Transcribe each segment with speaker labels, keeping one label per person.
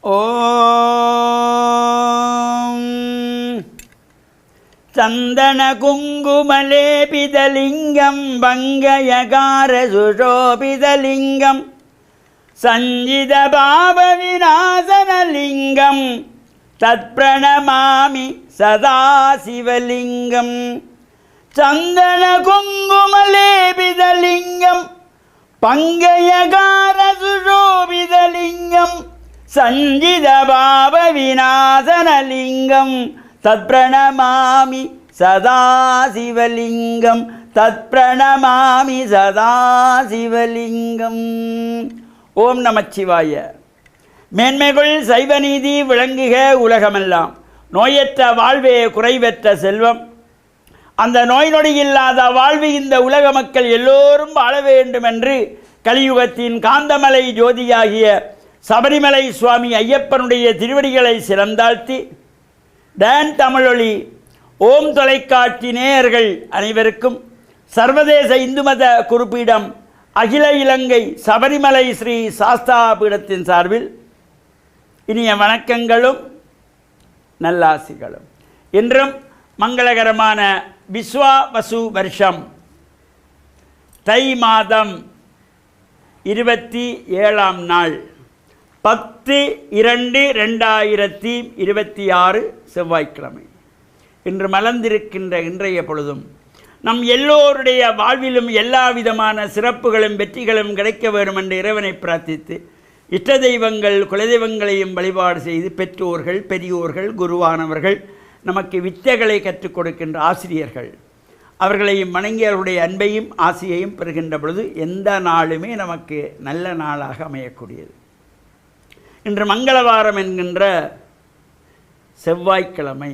Speaker 1: ஓம் சந்தன குங்குமலேபிதலிங்கம் பங்கயகார சுஷோபிதலிங்கம் சஞ்சித பாவ விநாசனலிங்கம் தத்பிரணமாமி சதாசிவலிங்கம். சந்தன குங்குமலேபிதலிங்கம் பங்கயகார சுஷோபிதலிங்கம் சஞ்சித பாவ விநாசனலிங்கம் தத்பிரணமாமி சதாசிவலிங்கம் தத்பிரணமாமி சதாசிவலிங்கம். ஓம் நமச்சிவாய. மேன்மைகள் சைவநீதி விளங்குக உலகமெல்லாம். நோயற்ற வாழ்வே குறைவற்ற செல்வம். அந்த நோய் நொடி இல்லாத வாழ்வு இந்த உலக மக்கள் எல்லோரும் வாழ வேண்டும் என்று கலியுகத்தின் காந்தமலை ஜோதியாகிய சபரிமலை சுவாமி ஐயப்பனுடைய திருவடிகளை சிறந்தாழ்த்தி டான் தமிழொலி ஓம் தொலைக்காட்சி நேயர்கள் அனைவருக்கும் சர்வதேச இந்து மத குறிப்பீடம் அகில இலங்கை சபரிமலை ஸ்ரீ சாஸ்தா பீடத்தின் சார்பில் இனிய வணக்கங்களும் நல்லாசிகளும். இன்றும் மங்களகரமான விஸ்வாவசு வருஷம் தை மாதம் 27ஆம் நாள் 10/2/2026 செவ்வாய்க்கிழமை. இன்று மலர்ந்திருக்கின்ற இன்றைய பொழுதும் நம் எல்லோருடைய வாழ்விலும் எல்லா விதமான சிறப்புகளும் வெற்றிகளும் கிடைக்க வேண்டும் என்று இறைவனை பிரார்த்தித்து இஷ்ட தெய்வங்கள் குலதெய்வங்களையும் வழிபாடு செய்து பெற்றோர்கள் பெரியோர்கள் குருவானவர்கள் நமக்கு வித்தைகளை கற்றுக் கொடுக்கின்ற ஆசிரியர்கள் அவர்களையும் வணங்கி அவருடைய அன்பையும் ஆசையையும் பெறுகின்ற பொழுது எந்த நாளுமே நமக்கு நல்ல நாளாக அமையக்கூடியது. இன்று மங்களவாரம் என்கின்ற செவ்வாய்க்கிழமை.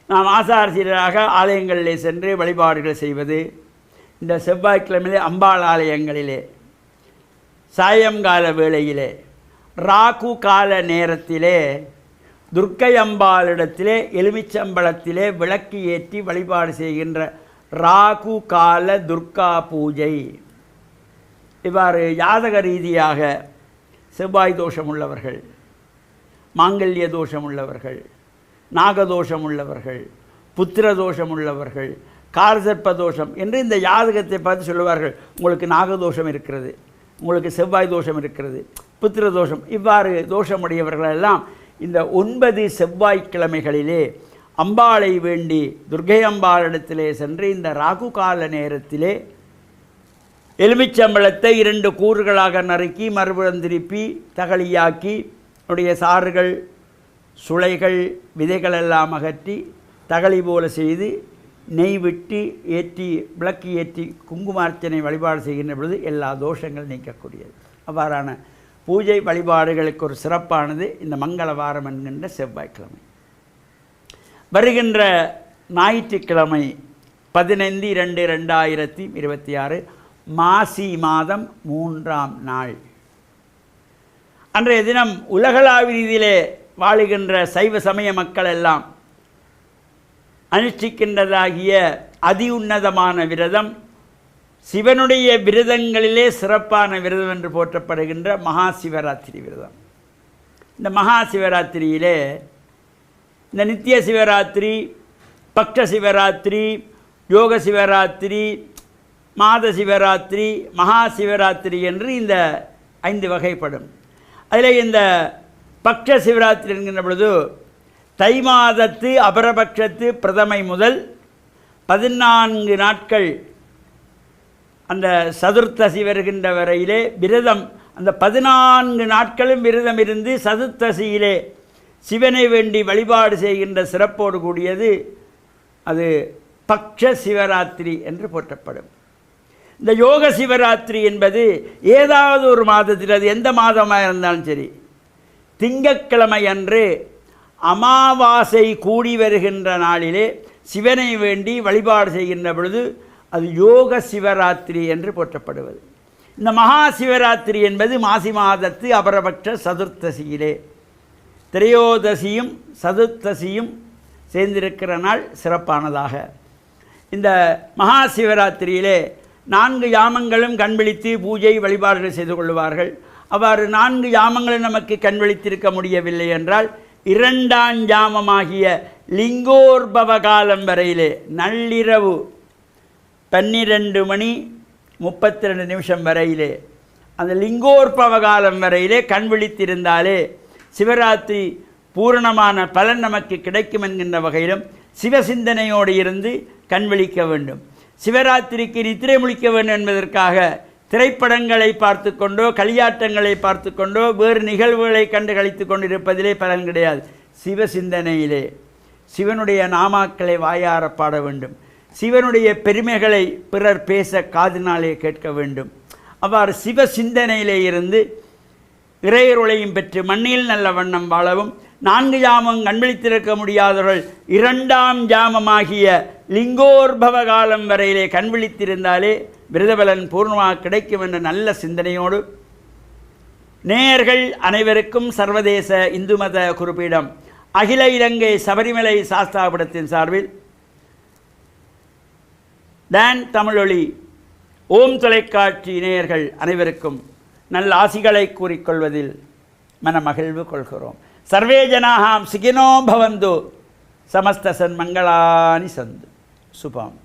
Speaker 1: நாம் ஆசாரசீராக ஆலயங்களிலே சென்று வழிபாடுகள் செய்வது. இந்த செவ்வாய்க்கிழமையிலே அம்பாள் ஆலயங்களிலே சாயங்கால வேளையிலே ராகு கால நேரத்திலே துர்க்கை அம்பாளிடத்திலே எலுமிச்சம்பழத்திலே விளக்கு ஏற்றி வழிபாடு செய்கின்ற ராகு கால துர்கா பூஜை. இவ்வாறு ஜாதக ரீதியாக செவ்வாய் தோஷம் உள்ளவர்கள், மாங்கல்ய தோஷம் உள்ளவர்கள், நாகதோஷம் உள்ளவர்கள், புத்திர தோஷம் உள்ளவர்கள், காரசர்ப்ப தோஷம் என்று இந்த ஜாதகத்தை பார்த்து சொல்லுவார்கள். உங்களுக்கு நாகதோஷம் இருக்கிறது, உங்களுக்கு செவ்வாய் தோஷம் இருக்கிறது, புத்திர தோஷம். இவ்வாறு தோஷமுடையவர்களெல்லாம் இந்த 9 செவ்வாய்க்கிழமைகளிலே அம்பாளை வேண்டி துர்க்கை அம்பாளிடத்திலே சென்று இந்த ராகு கால நேரத்திலே எலுமிச்சம்பழத்தை 2 கூறுகளாக நறுக்கி மறுபுறம் திருப்பி தகளியாக்கி உடைய சாறுகள் சுளைகள் விதைகளெல்லாம் அகற்றி தகளி போல செய்து நெய் விட்டு ஏற்றி விளக்கு ஏற்றி குங்குமார்ச்சனை வழிபாடு செய்கின்ற பொழுது எல்லா தோஷங்கள் நீக்கக்கூடியது. அவ்வாறான பூஜை வழிபாடுகளுக்கு ஒரு சிறப்பானது இந்த மங்களவாரம் என்கின்ற செவ்வாய்க்கிழமை. வருகின்ற ஞாயிற்றுக்கிழமை 15/2/2026 மாசி மாதம் 3ஆம் நாள். அன்றைய தினம் உலகளாவிய ரீதியிலே வாழுகின்ற சைவ சமய மக்கள் எல்லாம் அனுஷ்டிக்கின்றதாகிய அதி உன்னதமான விரதம், சிவனுடைய விரதங்களிலே சிறப்பான விரதம் என்று போற்றப்படுகின்ற மகா சிவராத்திரி விரதம். இந்த மகா சிவராத்திரியிலே இந்த நித்திய சிவராத்திரி, பக்ஷ சிவராத்திரி, யோக சிவராத்திரி, மாத சிவராத்திரி, மகா சிவராத்திரி என்று இந்த 5 வகைப்படும். அதில் இந்த பக்ஷ சிவராத்திரி என்கின்ற பொழுது தை மாதத்து அபரபட்சத்து பிரதமை முதல் 14 நாட்கள் அந்த சதுர்த்தசி வருகின்ற வரையிலே விரதம், அந்த 14 நாட்களும் விரதம் இருந்து சதுர்த்தசியிலே சிவனை வேண்டி வழிபாடு செய்கின்ற சிறப்போடு கூடியது அது பக்ஷ சிவராத்திரி என்று போற்றப்படும். இந்த யோக சிவராத்திரி என்பது ஏதாவது ஒரு மாதத்தில், அது எந்த மாதமாக இருந்தாலும் சரி, திங்கட்கிழமை அன்று அமாவாசை கூடி வருகின்ற நாளிலே சிவனை வேண்டி வழிபாடு செய்கின்ற பொழுது அது யோக சிவராத்திரி என்று போற்றப்படுவது. இந்த மகா சிவராத்திரி என்பது மாசி மாதத்து அபரபட்ச சதுர்த்தசியிலே திரையோதசியும் சதுர்த்தசியும் சேர்ந்திருக்கிற நாள் சிறப்பானதாக. இந்த மகா சிவராத்திரியிலே 4 யாமங்களும் கண்விழித்து பூஜை வழிபாடுகள் செய்து கொள்வார்கள். அவ்வாறு 4 ஜாமங்களை நமக்கு கண்வழித்திருக்க முடியவில்லை என்றால் 2ஆம் ஜாமமாகிய லிங்கோர்பவ காலம் வரையிலே நள்ளிரவு 12:32 வரையிலே அந்த லிங்கோர்பவ காலம் வரையிலே கண்விழித்திருந்தாலே சிவராத்திரி பூரணமான பலன் நமக்கு கிடைக்கும் என்கின்ற வகையிலும் சிவசிந்தனையோடு இருந்து கண்விழிக்க வேண்டும். சிவராத்திரிக்கு நித்திரை முழிக்க வேண்டும் என்பதற்காக திரைப்படங்களை பார்த்து கொண்டோ களியாட்டங்களை பார்த்து கொண்டோ வேறு நிகழ்வுகளை கண்டு கழித்து கொண்டிருப்பதிலே பலன் கிடையாது. சிவசிந்தனையிலே சிவனுடைய நாமாக்களை வாயார பாட வேண்டும். சிவனுடைய பெருமைகளை பிறர் பேச காதினாலே கேட்க வேண்டும். அவ்வாறு சிவ சிந்தனையிலே இருந்து இறையருளையும் பெற்று மண்ணில் நல்ல வண்ணம் வாழவும் 4 ஜாமம் கண்விழித்திருக்க முடியாதவர்கள் 2ஆம் ஜாமமாகிய லிங்கோர்பவ காலம் வரையிலே கண்விழித்திருந்தாலே விரதபலன் பூர்ணமாக கிடைக்கும் என்ற நல்ல சிந்தனையோடு நேயர்கள் அனைவருக்கும் சர்வதேச இந்து மத குறிப்பீடம் அகில இலங்கை சபரிமலை சாஸ்தாபீடத்தின் சார்பில் டான் தமிழொலி ஓம் தொலைக்காட்சி நேயர்கள் அனைவருக்கும் நல்ல ஆசிகளை கூறிக்கொள்வதில் மனமகிழ்வு கொள்கிறோம். சர்வே ஜனாஹாம் சுகினோ பவந்து சமஸ்த சன்மங்களானி சந்து சுபம்.